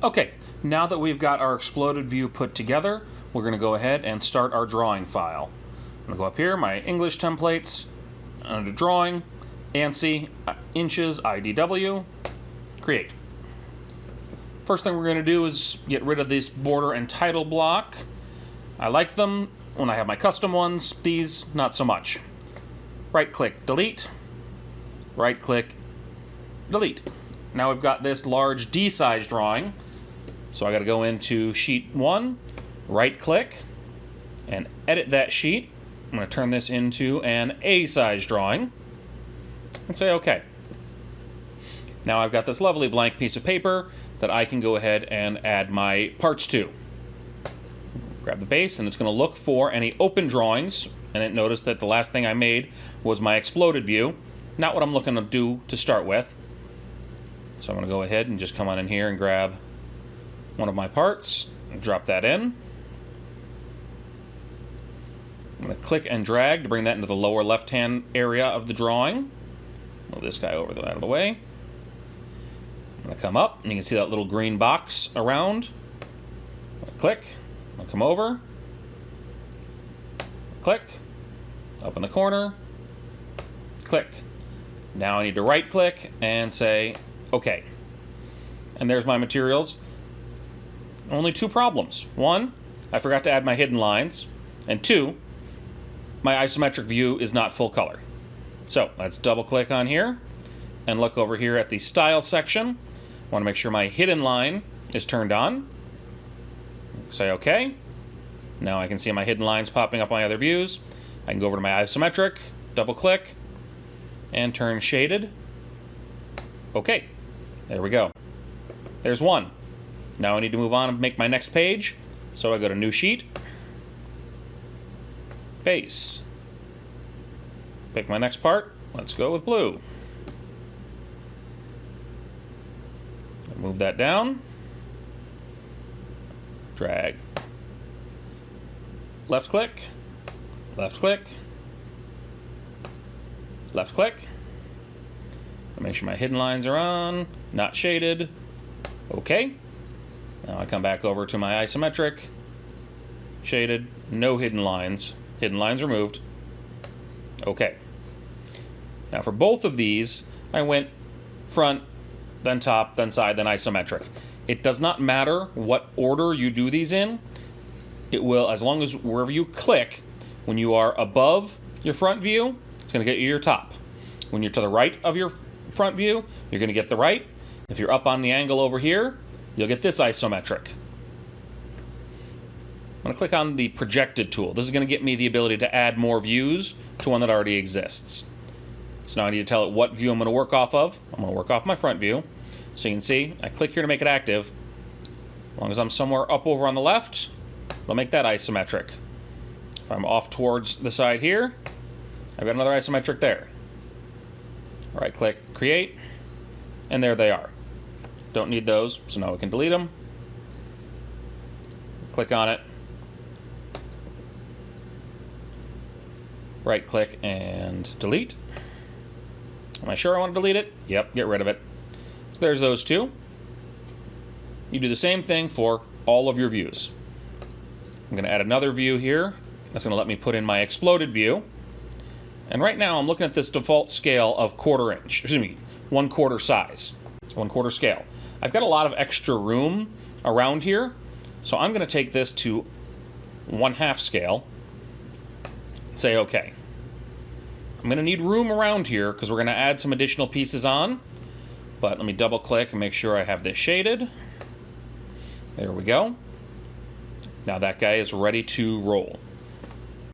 Okay, now that we've got our exploded view put together, we're going to go ahead and start our drawing file. I'm going to go up here, my English templates, under drawing, ANSI, inches, IDW, create. First thing we're going to do is get rid of this border and title block. I like them when I have my custom ones, these not so much. Right click, delete, right click, delete. Now we've got this large D size drawing. So I got to go into sheet 1, right click, and edit that sheet. I'm going to turn this into an A size drawing and say OK. Now I've got this lovely blank piece of paper that I can go ahead and add my parts to. Grab the base, and it's going to look for any open drawings, and it noticed that the last thing I made was my exploded view, not what I'm looking to do to start with. So I'm going to go ahead and just come on in here and grab one of my parts and drop that in. I'm going to click and drag to bring that into the lower left-hand area of the drawing. Move this guy out of the way. I'm going to come up, and you can see that little green box around. I'm going to click. I'll come over. Click. Up in the corner. Click. Now I need to right-click and say OK. And there's my materials. Only two problems. One, I forgot to add my hidden lines. And two, my isometric view is not full color. So let's double click on here and look over here at the style section. I want to make sure my hidden line is turned on. Say OK. Now I can see my hidden lines popping up on my other views. I can go over to my isometric, double click, and turn shaded. OK. There we go. There's one. Now I need to move on and make my next page. So I go to New Sheet, Base. Pick my next part. Let's go with blue. Move that down. Drag. Left click. Left click. Left click. Make sure my hidden lines are on, not shaded. OK. Now I come back over to my isometric, shaded, no hidden lines. Hidden lines removed. OK. Now for both of these, I went front, then top, then side, then isometric. It does not matter what order you do these in. It will, as long as wherever you click, when you are above your front view, it's going to get you your top. When you're to the right of your front view, you're going to get the right. If you're up on the angle over here, you'll get this isometric. I'm going to click on the projected tool. This is going to get me the ability to add more views to one that already exists. So now I need to tell it what view I'm going to work off of. I'm going to work off my front view. So you can see, I click here to make it active. As long as I'm somewhere up over on the left, it'll make that isometric. If I'm off towards the side here, I've got another isometric there. Right click, create, and there they are. Don't need those, so now we can delete them. Click on it. Right click and delete. Am I sure I want to delete it? Yep, get rid of it. So there's those two. You do the same thing for all of your views. I'm going to add another view here. That's going to let me put in my exploded view. And right now I'm looking at this default scale of 1/4 inch. Excuse me, 1/4 size. 1/4 scale. I've got a lot of extra room around here, so I'm going to take this to 1/2 scale. Say OK. I'm going to need room around here because we're going to add some additional pieces on. But let me double click and make sure I have this shaded. There we go. Now that guy is ready to roll.